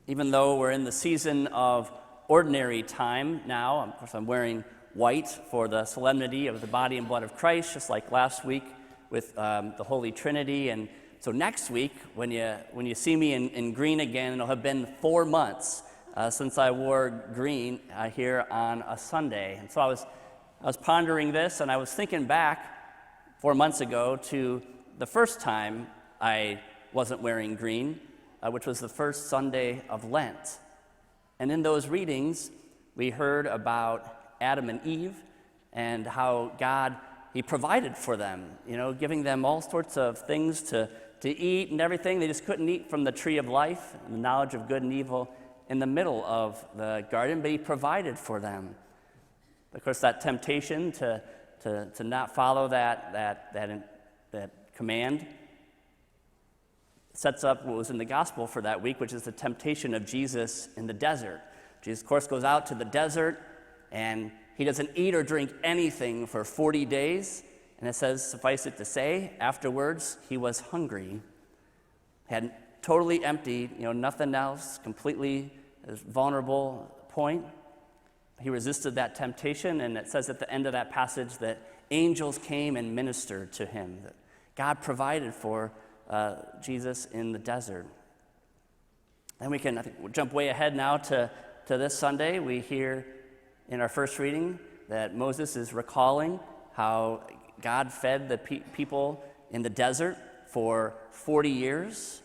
Even though we're in the season of ordinary time now, of course I'm wearing white for the solemnity of the body and blood of Christ, just like last week with the Holy Trinity. And so next week, when you see me in green again, it'll have been 4 months since I wore green here on a Sunday. And so I was pondering this, and I was thinking back 4 months ago to the first time I wasn't wearing green, which was the first Sunday of Lent. And in those readings, we heard about Adam and Eve and how God, He provided for them, giving them all sorts of things to eat and everything. They just couldn't eat from the tree of life and the knowledge of good and evil in the middle of the garden, but He provided for them. Of course, that temptation to not follow that command sets up what was in the gospel for that week, which is the temptation of Jesus in the desert. Jesus, of course, goes out to the desert, and He doesn't eat or drink anything for 40 days. And it says, suffice it to say, afterwards, He was hungry. Had totally empty, nothing else, completely vulnerable point. He resisted that temptation, and it says at the end of that passage that angels came and ministered to Him. That God provided for Jesus in the desert. And we can, we'll jump way ahead now to this Sunday. We hear in our first reading that Moses is recalling how God fed the people in the desert for 40 years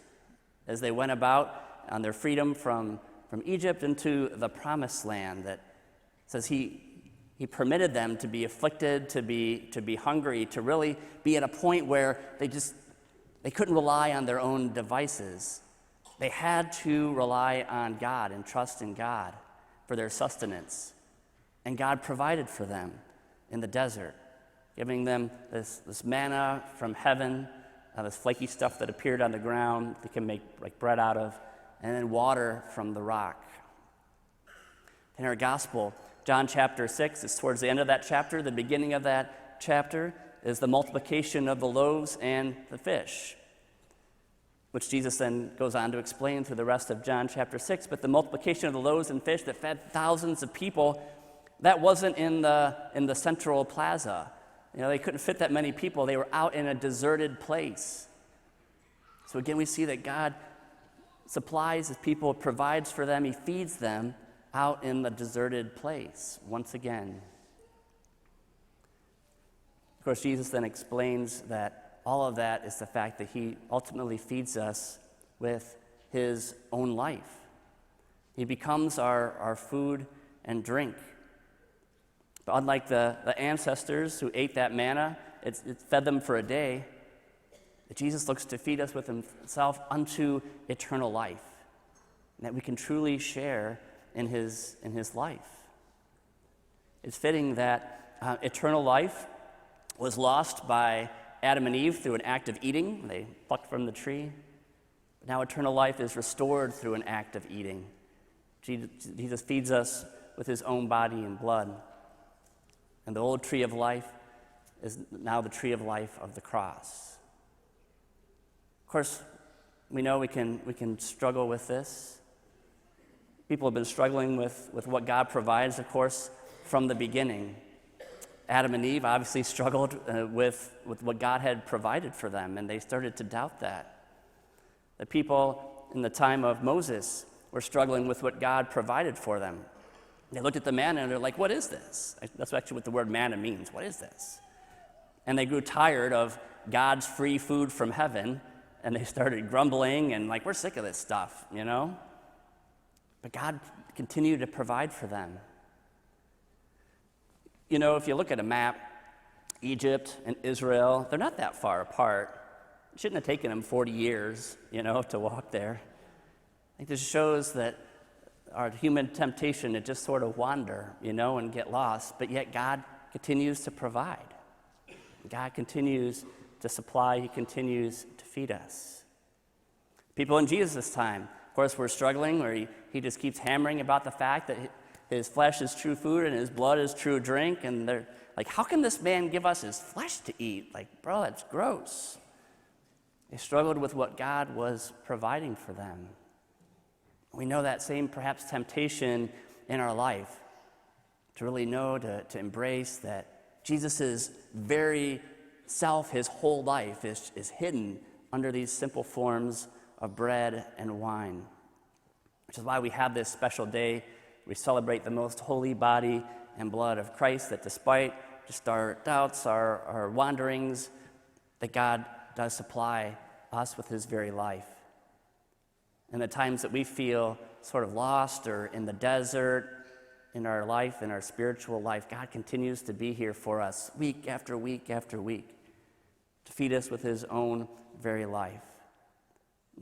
as they went about on their freedom from Egypt into the promised land. That says He permitted them to be afflicted, to be hungry, to really be at a point where they couldn't rely on their own devices. They had to rely on God and trust in God for their sustenance. And God provided for them in the desert, giving them this manna from heaven, this flaky stuff that appeared on the ground they can make like bread out of, and then water from the rock. In our gospel, John chapter 6 is towards the end of that chapter. The beginning of that chapter is the multiplication of the loaves and the fish, which Jesus then goes on to explain through the rest of John chapter 6. But the multiplication of the loaves and fish that fed thousands of people, that wasn't in the central plaza. They couldn't fit that many people. They were out in a deserted place. So again, we see that God supplies His people, provides for them, He feeds them out in the deserted place once again. Of course, Jesus then explains that all of that is the fact that He ultimately feeds us with His own life. He becomes our food and drink. But unlike the ancestors who ate that manna, it fed them for a day, Jesus looks to feed us with Himself unto eternal life, and that we can truly share in His life. It's fitting that eternal life was lost by Adam and Eve through an act of eating. They plucked from the tree. But now eternal life is restored through an act of eating. Jesus feeds us with His own body and blood. And the old tree of life is now the tree of life of the cross. Of course, we know we can struggle with this. People have been struggling with what God provides, of course, from the beginning. Adam and Eve obviously struggled with what God had provided for them, and they started to doubt that. The people in the time of Moses were struggling with what God provided for them. They looked at the manna and they're like, what is this? That's actually what the word manna means. What is this? And they grew tired of God's free food from heaven, and they started grumbling and like, we're sick of this stuff, But God continued to provide for them. If you look at a map, Egypt and Israel, they're not that far apart. It shouldn't have taken them 40 years, to walk there. I think this shows that our human temptation to just sort of wander, and get lost, but yet God continues to provide. God continues to supply. He continues to feed us. People in Jesus' time, of course, were struggling, where he just keeps hammering about the fact that His flesh is true food and His blood is true drink, and they're like, how can this man give us His flesh to eat? Like, bro, that's gross. They struggled with what God was providing for them. We know that same perhaps temptation in our life to really know, to embrace that Jesus' very self, his whole life is hidden under these simple forms of bread and wine, which is why we have this special day. We celebrate the most holy body and blood of Christ, that despite just our doubts, our wanderings, that God does supply us with his very life. And the times that we feel sort of lost or in the desert in our life, in our spiritual life, God continues to be here for us week after week after week to feed us with his own very life,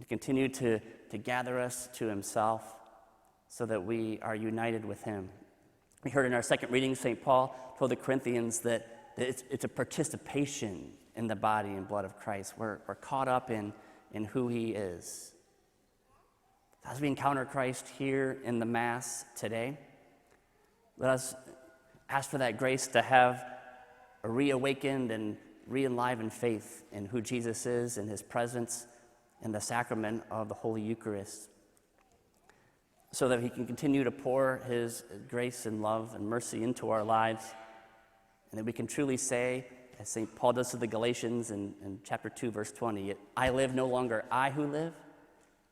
to continue to gather us to himself so that we are united with him. We heard in our second reading, St. Paul told the Corinthians that it's a participation in the body and blood of Christ. We're caught up in who he is. As we encounter Christ here in the Mass today, let us ask for that grace to have a reawakened and re-enlivened faith in who Jesus is, in his presence, in the sacrament of the Holy Eucharist, so that he can continue to pour his grace and love and mercy into our lives, and that we can truly say, as St. Paul does to the Galatians in chapter 2, verse 20, I live no longer I who live,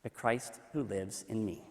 but Christ who lives in me.